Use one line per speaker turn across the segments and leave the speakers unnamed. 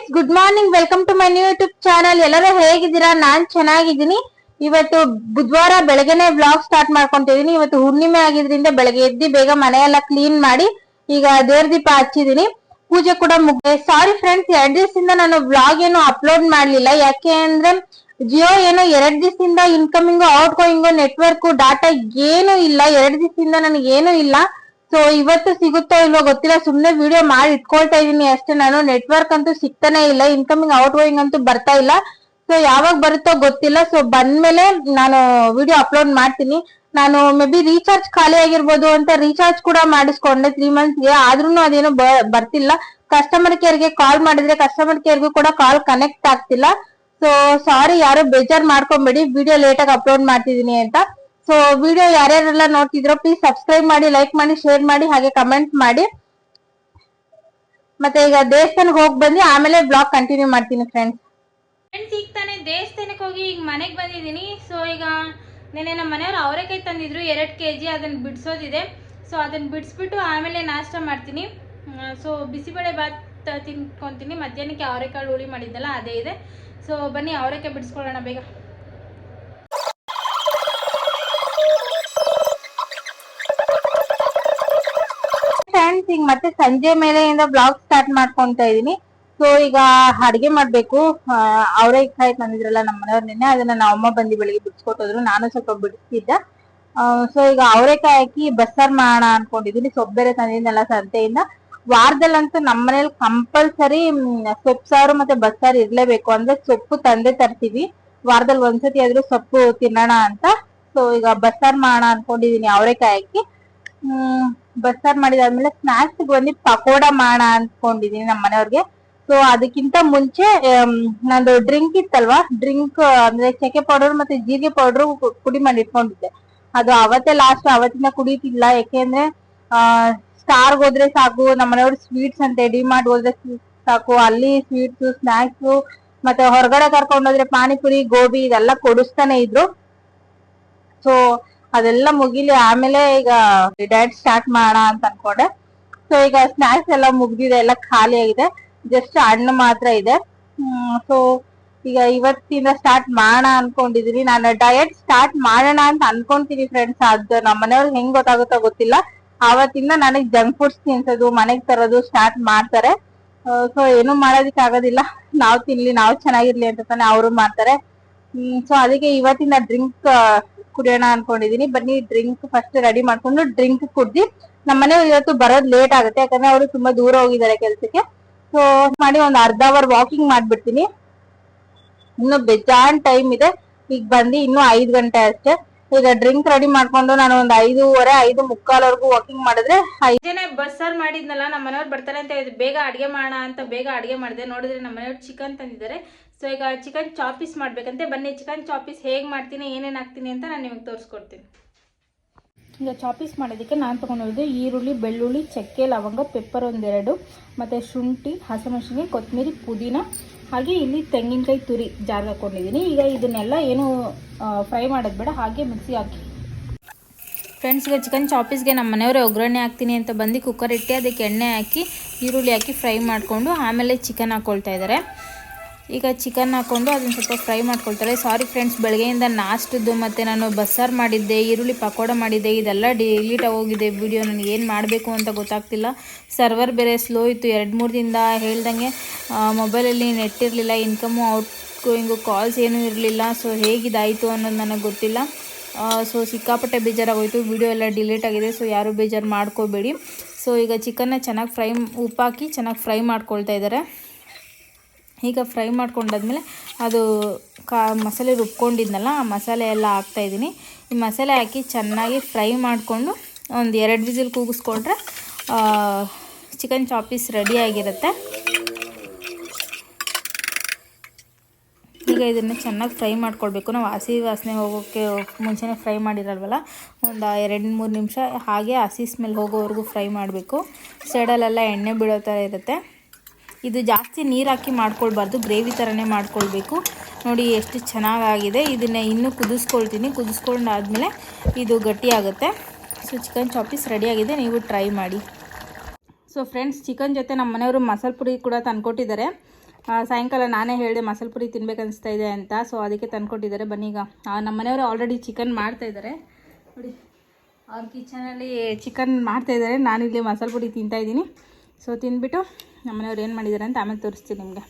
Guys, good morning. Welcome to my new YouTube channel. ಎಲ್ಲರೂ ಹೇಗಿದ್ದೀರಾ? ನಾನ್ ಚೆನ್ನಾಗಿದ್ದೀನಿ. ಇವತ್ತು ಬುಧವಾರ ಬೆಳಗ್ಗೆನೆ ವ್ಲಾಗ್ ಸ್ಟಾರ್ಟ್ ಮಾಡ್ಕೊಂತಿದೀನಿ. ಇವತ್ತು ಹುಣ್ಣಿಮೆ ಆಗಿದ್ರಿಂದ ಬೆಳಗ್ಗೆ ಎದ್ದು ಬೇಗ ಮನೆಯೆಲ್ಲ ಕ್ಲೀನ್ ಮಾಡಿ ಈಗ ದೇವ್ರ ದೀಪ ಹಚ್ಚಿದೀನಿ. ಪೂಜೆ ಕೂಡ ಮುಗ್ದೆ. ಸಾರಿ ಫ್ರೆಂಡ್ಸ್, 2 ದಿವಸದಿಂದ ನಾನು ವ್ಲಾಗ್ ಏನು ಅಪ್ಲೋಡ್ ಮಾಡ್ಲಿಲ್ಲ. ಯಾಕೆ ಅಂದ್ರೆ ಜಿಯೋ ಏನೋ 2 ದಿವಸದಿಂದ incoming out going network data ಏನು ಇಲ್ಲ. 2 ದಿವಸದಿಂದ ನನಗೆ ಏನು ಇಲ್ಲ. ಸೊ ಇವತ್ತು ಸಿಗುತ್ತೋ ಇಲ್ವೋ ಗೊತ್ತಿಲ್ಲ. ಸುಮ್ನೆ ವಿಡಿಯೋ ಮಾಡಿ ಇಟ್ಕೊಳ್ತಾ ಇದೀನಿ ಅಷ್ಟೇ. ನಾನು ನೆಟ್ವರ್ಕ್ ಅಂತೂ ಸಿಗ್ತಾನೆ ಇಲ್ಲ, ಇನ್ಕಮಿಂಗ್ ಔಟ್ ಗೋಯಿಂಗ್ ಅಂತೂ ಬರ್ತಾ ಇಲ್ಲ. ಸೊ ಯಾವಾಗ ಬರುತ್ತೋ ಗೊತ್ತಿಲ್ಲ. ಸೊ ಬಂದ್ಮೇಲೆ ನಾನು ವಿಡಿಯೋ ಅಪ್ಲೋಡ್ ಮಾಡ್ತೀನಿ. ನಾನು ಮೇ ಬಿ ರೀಚಾರ್ಜ್ ಖಾಲಿ ಆಗಿರ್ಬೋದು ಅಂತ ರೀಚಾರ್ಜ್ ಕೂಡ ಮಾಡಿಸ್ಕೊಂಡೆ 3 ಮಂತ್ಸ್ಗೆ. ಆದ್ರೂ ಅದೇನು ಬರ್ತಿಲ್ಲ. ಕಸ್ಟಮರ್ ಕೇರ್ಗೆ ಕಾಲ್ ಮಾಡಿದ್ರೆ ಕಸ್ಟಮರ್ ಕೇರ್ಗೂ ಕೂಡ ಕಾಲ್ ಕನೆಕ್ಟ್ ಆಗ್ತಿಲ್ಲ. ಸೊ ಸಾರಿ, ಯಾರು ಬೇಜಾರ್ ಮಾಡ್ಕೊಂಬೇಡಿ, ವಿಡಿಯೋ ಲೇಟಾಗಿ ಅಪ್ಲೋಡ್ ಮಾಡ್ತಿದೀನಿ ಅಂತ. ಸೊ ವಿಡಿಯೋ ಯಾರ್ಯಾರೆಲ್ಲ ನೋಡ್ತಿದ್ರೋ ಪ್ಲೀಸ್ ಸಬ್ಸ್ಕ್ರೈಬ್ ಮಾಡಿ, ಲೈಕ್ ಮಾಡಿ, ಶೇರ್ ಮಾಡಿ, ಹಾಗೆ ಕಮೆಂಟ್ ಮಾಡಿ. ಮತ್ತೆ ಈಗ ದೇವಸ್ಥಾನಕ್ಕೆ ಹೋಗಿ ಬಂದು ಆಮೇಲೆ ಬ್ಲಾಗ್ ಕಂಟಿನ್ಯೂ ಮಾಡ್ತೀನಿ ಫ್ರೆಂಡ್ಸ್.
ಈಗ ತಾನೇ ದೇವಸ್ಥಾನಕ್ಕೆ ಹೋಗಿ ಈಗ ಮನೆಗೆ ಬಂದಿದ್ದೀನಿ. ಸೊ ಈಗ ನೆನೆ ನಮ್ಮ ಮನೆಯವರು ಅವರೆಕಾಯಿ ತಂದಿದ್ರು 2 kg. ಅದನ್ನು ಬಿಡಿಸೋದಿದೆ. ಸೊ ಅದನ್ನು ಬಿಡಿಸ್ಬಿಟ್ಟು ಆಮೇಲೆ ನಾಷ್ಟ ಮಾಡ್ತೀನಿ. ಸೊ ಬಿಸಿಬೇಳೆ ಬಾತ್ ತಿನ್ಕೊತೀನಿ. ಮಧ್ಯಾಹ್ನಕ್ಕೆ ಅವರೆಕಾಳು ಹುಳಿ ಮಾಡಿದ್ದಲ್ಲ ಅದೇ ಇದೆ. ಸೊ ಬನ್ನಿ ಅವರೆಕಾಯಿ ಬಿಡಿಸ್ಕೊಳ್ಳೋಣ ಬೇಗ.
ಫ್ರೆಂಡ್ಸ್, ಈಗ ಮತ್ತೆ ಸಂಜೆ ಮೇಲೆಯಿಂದ ಬ್ಲಾಗ್ ಸ್ಟಾರ್ಟ್ ಮಾಡ್ಕೊಂತ ಇದೀನಿ. ಸೊ ಈಗ ಅಡ್ಗೆ ಮಾಡ್ಬೇಕು. ಅವರೆಕಾಯಿ ತಂದಿದ್ರಲ್ಲ ನಮ್ಮ ಮನೆಯವ್ರು ನಿನ್ನೆ, ಅದನ್ನ ನಮ್ಮಮ್ಮ ಬಂದು ಬೆಳಿಗ್ಗೆ ಬಿಡಿಸ್ಕೊಟ್ಟಿದ್ರು. ನಾನು ಸ್ವಲ್ಪ ಬಿಡಿಸ್ತಿದ್ದೆ. ಸೊ ಈಗ ಅವರೆಕಾಯಿ ಹಾಕಿ ಬಸ್ಸಾರ್ ಮಾಡೋಣ ಅನ್ಕೊಂಡಿದೀನಿ. ಸೊಪ್ಪು ಬೇರೆ ತಂದಿದ್ನಲ್ಲ ಸಂತೆಯಿಂದ. ವಾರದಲ್ಲಂತೂ ನಮ್ಮ ಮನೇಲಿ ಕಂಪಲ್ಸರಿ ಸೊಪ್ಪು ಸಾರು ಮತ್ತೆ ಬಸ್ಸಾರು ಇರ್ಲೇಬೇಕು. ಅಂದ್ರೆ ಸೊಪ್ಪು ತಂದೆ ತರ್ತೀವಿ. ವಾರದಲ್ಲಿ ಒಂದ್ಸತಿ ಆದ್ರೂ ಸೊಪ್ಪು ತಿನ್ನೋಣ ಅಂತ. ಸೊ ಈಗ ಬಸ್ಸಾರ್ ಮಾಡೋಣ ಅನ್ಕೊಂಡಿದೀನಿ ಅವರೆಕಾಯಿ ಹಾಕಿ. ಬಸ್ಸಾರ್ ಮಾಡಿದಾದ್ಮೇಲೆ ಸ್ನಾಕ್ಸ್ ಬಂದು ಪಕೋಡ ಮಾಡೋಣ ಅನ್ಕೊಂಡಿದೀನಿ ನಮ್ಮ ಮನೆಯವ್ರಿಗೆ. ಸೊ ಅದಕ್ಕಿಂತ ಮುಂಚೆ ನಂದು ಡ್ರಿಂಕ್ ಇತ್ತಲ್ವಾ, ಡ್ರಿಂಕ್ ಅಂದ್ರೆ ಚಕ್ಕೆ ಪೌಡರ್ ಮತ್ತೆ ಜೀರಿಗೆ ಪೌಡರ್ ಪುಡಿ ಮಾಡಿ ಇಟ್ಕೊಂಡಿದ್ದೆ. ಅದು ಅವತ್ತೇ ಲಾಸ್ಟ್, ಅವತ್ತಿನ ಕುಡಿತಿಲ್ಲ. ಯಾಕೆಂದ್ರೆ ಸ್ಟಾರ್ಗ್ ಹೋದ್ರೆ ಸಾಕು, ನಮ್ಮ ಮನೆಯವ್ರು ಸ್ವೀಟ್ಸ್ ಅಂತೆ, ಡಿಮಾರ್ಟ್ ಹೋದ್ರೆ ಸಾಕು, ಅಲ್ಲಿ ಸ್ವೀಟ್ಸ್ ಸ್ನಾಕ್ಸ್ ಮತ್ತೆ ಹೊರಗಡೆ ಕರ್ಕೊಂಡೋದ್ರೆ ಪಾನಿಪುರಿ ಗೋಬಿ ಇದೆಲ್ಲ ಕೊಡಿಸ್ತಾನೆ ಇದ್ರು. ಸೊ ಅದೆಲ್ಲ ಮುಗಿಲಿ ಆಮೇಲೆ ಈಗ ಡಯಟ್ ಸ್ಟಾರ್ಟ್ ಮಾಡೋಣ ಅಂತ ಅನ್ಕೊಂಡೆ. ಸೊ ಈಗ ಸ್ನಾಕ್ಸ್ ಎಲ್ಲ ಮುಗ್ದಿದೆ, ಎಲ್ಲ ಖಾಲಿ ಆಗಿದೆ. ಜಸ್ಟ್ ಹಣ್ಣು ಮಾತ್ರ ಇದೆ. ಸೊ ಈಗ ಇವತ್ತಿಂದ ಸ್ಟಾರ್ಟ್ ಮಾಡೋಣ ಅನ್ಕೊಂಡಿದೀನಿ. ನಾನು ಡಯಟ್ ಸ್ಟಾರ್ಟ್ ಮಾಡೋಣ ಅಂತ ಅನ್ಕೊಂತೀನಿ ಫ್ರೆಂಡ್ಸ್. ಅದು ನಮ್ಮ ಮನೆಯವ್ರಿಗೆ ಹೆಂಗ್ ಗೊತ್ತಾಗುತ್ತೋ ಗೊತ್ತಿಲ್ಲ. ಆವತ್ತಿಂದ ನನಗ್ ಜಂಕ್ ಫುಡ್ಸ್ ತಿನ್ಸೋದು, ಮನೆಗ್ ತರೋದು ಸ್ಟಾರ್ಟ್ ಮಾಡ್ತಾರೆ. ಸೊ ಏನು ಮಾಡೋದಿಕ್ ಆಗೋದಿಲ್ಲ. ನಾವ್ ತಿನ್ಲಿ, ನಾವ್ ಚೆನ್ನಾಗಿರ್ಲಿ ಅಂತ ತಾನೆ ಅವರು ಮಾಡ್ತಾರೆ. ಸೊ ಅದಕ್ಕೆ ಇವತ್ತಿನ ಡ್ರಿಂಕ್ ಕುಡಿಯೋಣ ಅನ್ಕೊಂಡಿದೀನಿ. ಬನ್ನಿ ಡ್ರಿಂಕ್ ಫಸ್ಟ್ ರೆಡಿ ಮಾಡ್ಕೊಂಡು ಡ್ರಿಂಕ್ ಕುಡ್ದಿ. ನಮ್ಮ ಮನೆಯವ್ರು ಇವತ್ತು ಬರೋದ್ ಲೇಟ್ ಆಗುತ್ತೆ, ಯಾಕಂದ್ರೆ ಅವರು ತುಂಬಾ ದೂರ ಹೋಗಿದ್ದಾರೆ ಕೆಲ್ಸಕ್ಕೆ. ಸೊ ಮಾಡಿ ಒಂದ್ ಅರ್ಧ ಅವರ್ ವಾಕಿಂಗ್ ಮಾಡ್ಬಿಡ್ತೀನಿ. ಇನ್ನು ಬೇಜಾನ್ ಟೈಮ್ ಇದೆ. ಈಗ ಬಂದು ಇನ್ನು 5 ಗಂಟೆ ಅಷ್ಟೇ. ಈಗ ಡ್ರಿಂಕ್ ರೆಡಿ ಮಾಡ್ಕೊಂಡು ನಾನು ಒಂದ್ 5:15, 5:45 ವಾಕಿಂಗ್ ಮಾಡಿದ್ರೆ
ಬಸ್ಸಾರ್ ಮಾಡಿದ್ನಲ್ಲ, ನಮ್ಮ ಮನೆಯವ್ರು ಬರ್ತಾರೆ ಅಂತ ಬೇಗ ಅಡುಗೆ ಮಾಡೋಣ ಅಂತ ಬೇಗ ಅಡುಗೆ ಮಾಡಿದೆ. ನೋಡಿದ್ರೆ ನಮ್ಮ ಮನೆಯವ್ರು ಚಿಕನ್ ತಂದಿದ್ದಾರೆ. ಸೊ ಈಗ ಚಿಕನ್ ಚಾಪೀಸ್ ಮಾಡ್ಬೇಕಂತೆ. ಬನ್ನಿ ಚಿಕನ್ ಚಾಪೀಸ್ ಹೇಗೆ ಮಾಡ್ತೀನಿ, ಏನೇನು ಹಾಕ್ತೀನಿ ಅಂತ ನಾನು ನಿಮಗೆ ತೋರಿಸ್ಕೊಡ್ತೀನಿ. ಈಗ ಚಾಪೀಸ್ ಮಾಡೋದಕ್ಕೆ ನಾನು ತೊಗೊಂಡಿರೋದು ಈರುಳ್ಳಿ, ಬೆಳ್ಳುಳ್ಳಿ, ಚಕ್ಕೆ, ಲವಂಗ, ಪೆಪ್ಪರ್ 1-2, ಮತ್ತು ಶುಂಠಿ, ಹಸಿಮೆಣಸಿನಕಾಯಿ, ಕೊತ್ತಂಬರಿ, ಪುದೀನ, ಹಾಗೆ ಇಲ್ಲಿ ತೆಂಗಿನಕಾಯಿ ತುರಿ ಜಾರ್ಗೆ ಹಾಕ್ಕೊಂಡಿದ್ದೀನಿ. ಈಗ ಇದನ್ನೆಲ್ಲ ಏನು ಫ್ರೈ ಮಾಡೋದು ಬೇಡ, ಹಾಗೆ ಮಿಕ್ಸಿ ಹಾಕಿ. ಫ್ರೆಂಡ್ಸ್, ಈಗ ಚಿಕನ್ ಚಾಪೀಸ್ಗೆ ನಮ್ಮ ಮನೆಯವರೇ ಒಗ್ಗರಣೆ ಹಾಕ್ತೀನಿ ಅಂತ ಬಂದು ಕುಕ್ಕರ್ ಇಟ್ಟು ಅದಕ್ಕೆ ಎಣ್ಣೆ ಹಾಕಿ ಈರುಳ್ಳಿ ಹಾಕಿ ಫ್ರೈ ಮಾಡಿಕೊಂಡು ಆಮೇಲೆ ಚಿಕನ್ ಹಾಕ್ಕೊಳ್ತಾ ಇದ್ದಾರೆ. ಈಗ ಚಿಕನ್ ಹಾಕ್ಕೊಂಡು ಅದನ್ನು ಸ್ವಲ್ಪ ಫ್ರೈ ಮಾಡ್ಕೊಳ್ತಾರೆ. ಸಾರಿ ಫ್ರೆಂಡ್ಸ್, ಬೆಳಗ್ಗೆಯಿಂದ ನಾಷ್ಟದ್ದು ಮತ್ತು ನಾನು ಬಸ್ಸಾರು ಮಾಡಿದ್ದೆ, ಈರುಳ್ಳಿ ಪಕೋಡ ಮಾಡಿದ್ದೆ, ಇದೆಲ್ಲ ಡಿಲೀಟ್ ಆಗೋಗಿದೆ ವಿಡಿಯೋ. ನನಗೆ ಏನು ಮಾಡಬೇಕು ಅಂತ ಗೊತ್ತಾಗ್ತಿಲ್ಲ. ಸರ್ವರ್ ಬೇರೆ ಸ್ಲೋ ಇತ್ತು 2-3 ದಿನದಿಂದ. ಹೇಳ್ದಂಗೆ ಮೊಬೈಲಲ್ಲಿ ನೆಟ್ ಇರಲಿಲ್ಲ, ಇನ್ಕಮು ಔಟ್ ಗೋಯಿಂಗು ಕಾಲ್ಸ್ ಏನೂ ಇರಲಿಲ್ಲ. ಸೊ ಹೇಗಿದಾಯಿತು ಅನ್ನೋದು ನನಗೆ ಗೊತ್ತಿಲ್ಲ. ಸೊ ಸಿಕ್ಕಾಪಟ್ಟೆ ಬೇಜಾರಾಗೋಯಿತು. ವಿಡಿಯೋ ಎಲ್ಲ ಡಿಲೀಟ್ ಆಗಿದೆ. ಸೊ ಯಾರೂ ಬೇಜಾರು ಮಾಡ್ಕೋಬೇಡಿ. ಸೊ ಈಗ ಚಿಕನ್ನ ಚೆನ್ನಾಗಿ ಉಪ್ಪಾಕಿ ಚೆನ್ನಾಗಿ ಫ್ರೈ ಮಾಡ್ಕೊಳ್ತಾ ಇದ್ದಾರೆ. ಈಗ ಫ್ರೈ ಮಾಡ್ಕೊಂಡಾದ್ಮೇಲೆ ಅದು ಮಸಾಲೆ ರುಬ್ಕೊಂಡಿದ್ನಲ್ಲ, ಆ ಮಸಾಲೆ ಎಲ್ಲ ಹಾಕ್ತಾಯಿದ್ದೀನಿ. ಈ ಮಸಾಲೆ ಹಾಕಿ ಚೆನ್ನಾಗಿ ಫ್ರೈ ಮಾಡಿಕೊಂಡು ಒಂದು 2 ವಿಸಿಲ್ ಕೂಗಿಸ್ಕೊಂಡ್ರೆ ಚಿಕನ್ ಚಾಪೀಸ್ ರೆಡಿಯಾಗಿರುತ್ತೆ. ಈಗ ಇದನ್ನು ಚೆನ್ನಾಗಿ ಫ್ರೈ ಮಾಡ್ಕೊಳ್ಬೇಕು. ನಾವು ಹಸಿ ವಾಸನೆ ಹೋಗೋಕ್ಕೆ ಮುಂಚೆನೇ ಫ್ರೈ ಮಾಡಿರಲ್ವಲ್ಲ, ಒಂದು 2-3 ನಿಮಿಷ ಹಾಗೆ ಹಸಿ ಸ್ಮೆಲ್ ಹೋಗೋವರೆಗೂ ಫ್ರೈ ಮಾಡಬೇಕು. ಸೈಡಲ್ಲೆಲ್ಲ ಎಣ್ಣೆ ಬೀಳೋ ಥರ ಇರುತ್ತೆ. ಇದು ಜಾಸ್ತಿ ನೀರು ಹಾಕಿ ಮಾಡ್ಕೊಳ್ಬಾರ್ದು, ಗ್ರೇವಿ ಥರನೇ ಮಾಡ್ಕೊಳ್ಬೇಕು. ನೋಡಿ ಎಷ್ಟು ಚೆನ್ನಾಗಾಗಿದೆ. ಇದನ್ನು ಇನ್ನೂ ಕುದಿಸ್ಕೊಳ್ತೀನಿ. ಕುದಿಸ್ಕೊಂಡಾದ್ಮೇಲೆ ಇದು ಗಟ್ಟಿ ಆಗುತ್ತೆ. ಸೊ ಚಿಕನ್ ಚಾಪೀಸ್ ರೆಡಿಯಾಗಿದೆ, ನೀವು ಟ್ರೈ ಮಾಡಿ. ಸೊ ಫ್ರೆಂಡ್ಸ್, ಚಿಕನ್ ಜೊತೆ ನಮ್ಮ ಮನೆಯವರು ಮಸಾಲೆ ಪುಡಿ ಕೂಡ ತಂದ್ಕೊಟ್ಟಿದ್ದಾರೆ. ಸಾಯಂಕಾಲ ನಾನೇ ಹೇಳಿದೆ ಮಸಾಲೆ ಪುರಿ ತಿನ್ಬೇಕನ್ನಿಸ್ತಾ ಇದೆ ಅಂತ. ಸೊ ಅದಕ್ಕೆ ತಂದ್ಕೊಟ್ಟಿದ್ದಾರೆ. ಬನ್ನಿ ಈಗ ನಮ್ಮ ಮನೆಯವರು ಆಲ್ರೆಡಿ ಚಿಕನ್ ಮಾಡ್ತಾಯಿದ್ದಾರೆ ನೋಡಿ. ಅವ್ರ ಕಿಚನಲ್ಲಿ ಚಿಕನ್ ಮಾಡ್ತಾಯಿದ್ದಾರೆ, ನಾನಿಲ್ಲಿ ಮಸಾಲೆ ಪುರಿ ತಿಂತಾಯಿದ್ದೀನಿ. ಸೊ ತಿಂದ್ಬಿಟ್ಟು ನಮ್ಮ ಮನೆಯವ್ರು ಏನು ಮಾಡಿದ್ದಾರೆ ಅಂತ ಆಮೇಲೆ ತೋರಿಸ್ತೀನಿ ನಿಮಗೆ.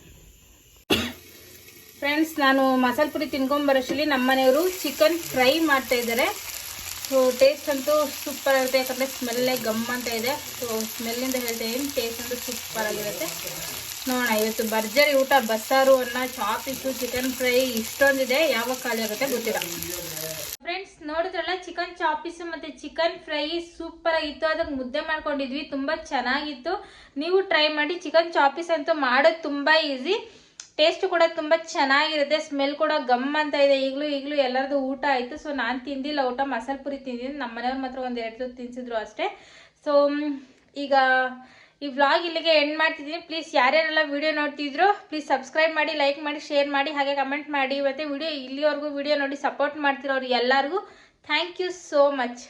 ಫ್ರೆಂಡ್ಸ್, ನಾನು ಮಸಾಲೆ ಪುರಿ ತಿನ್ಕೊಂಬರೋಷ್ಟರಲ್ಲಿ ನಮ್ಮ ಮನೆಯವರು ಚಿಕನ್ ಫ್ರೈ ಮಾಡ್ತಾಯಿದ್ದಾರೆ. ಸೊ ಟೇಸ್ಟ್ ಅಂತೂ ಸೂಪರ್ ಆಗುತ್ತೆ, ಯಾಕಂದರೆ ಸ್ಮೆಲ್ಲೇ ಗಮ್ ಅಂತ ಇದೆ. ಸೊ ಸ್ಮೆಲ್ಲಿಂದ ಹೇಳ್ತಾ ಇದ್ದೀನಿ, ಟೇಸ್ಟ್ ಅಂತೂ ಸೂಪರ್ ಆಗಿರುತ್ತೆ. ನೋಡೋಣ, ಇವತ್ತು ಭರ್ಜರಿ ಊಟ. ಬಸ್ಸಾರು, ಅನ್ನ, ಚಾಪಿಸು, ಚಿಕನ್ ಫ್ರೈ ಇಷ್ಟೊಂದಿದೆ, ಯಾವಾಗ ಖಾಲಿ ಆಗುತ್ತೆ ಗೊತ್ತಿಲ್ಲ. ಫ್ರೆಂಡ್ಸ್, ನೋಡಿದ್ರಲ್ಲ ಚಿಕನ್ ಚಾಪಿಸು ಮತ್ತು ಚಿಕನ್ ಫ್ರೈ ಸೂಪರ್ ಆಗಿತ್ತು. ಅದಕ್ಕೆ ಮುದ್ದೆ ಮಾಡ್ಕೊಂಡಿದ್ವಿ, ತುಂಬ ಚೆನ್ನಾಗಿತ್ತು. ನೀವು ಟ್ರೈ ಮಾಡಿ. ಚಿಕನ್ ಚಾಪಿಸ್ ಅಂತೂ ಮಾಡೋದು ತುಂಬ ಈಸಿ, ಟೇಸ್ಟ್ ಕೂಡ ತುಂಬ ಚೆನ್ನಾಗಿರುತ್ತೆ, ಸ್ಮೆಲ್ ಕೂಡ ಗಮ್ ಅಂತ ಇದೆ. ಈಗಲೂ ಎಲ್ಲರದು ಊಟ ಆಯಿತು. ಸೊ ನಾನು ತಿಂದಿಲ್ಲ ಊಟ, ಮಸಾಲೆ ಪುರಿ ತಿಂದಿದ್ದೀನಿ. ನಮ್ಮ ಮನೆಯವ್ರು ಮಾತ್ರ ಒಂದು 2 ತುತ್ತು ತಿನ್ಸಿದ್ರು ಅಷ್ಟೇ. ಸೊ ಈಗ ಈ ವ್ಲಾಗ್ ಇಲ್ಲಿಗೆ ಎಂಡ್ ಮಾಡ್ತಿದ್ದೀನಿ. ಪ್ಲೀಸ್ ಯಾರ್ಯಾರೆಲ್ಲ ವಿಡಿಯೋ ನೋಡ್ತಿದ್ರು ಪ್ಲೀಸ್ ಸಬ್ಸ್ಕ್ರೈಬ್ ಮಾಡಿ, ಲೈಕ್ ಮಾಡಿ, ಶೇರ್ ಮಾಡಿ, ಹಾಗೆ ಕಮೆಂಟ್ ಮಾಡಿ. ಮತ್ತು ಇಲ್ಲಿವರೆಗೂ ವಿಡಿಯೋ ನೋಡಿ ಸಪೋರ್ಟ್ ಮಾಡ್ತಿರೋರು ಎಲ್ಲರಿಗೂ ಥ್ಯಾಂಕ್ ಯು ಸೋ ಮಚ್.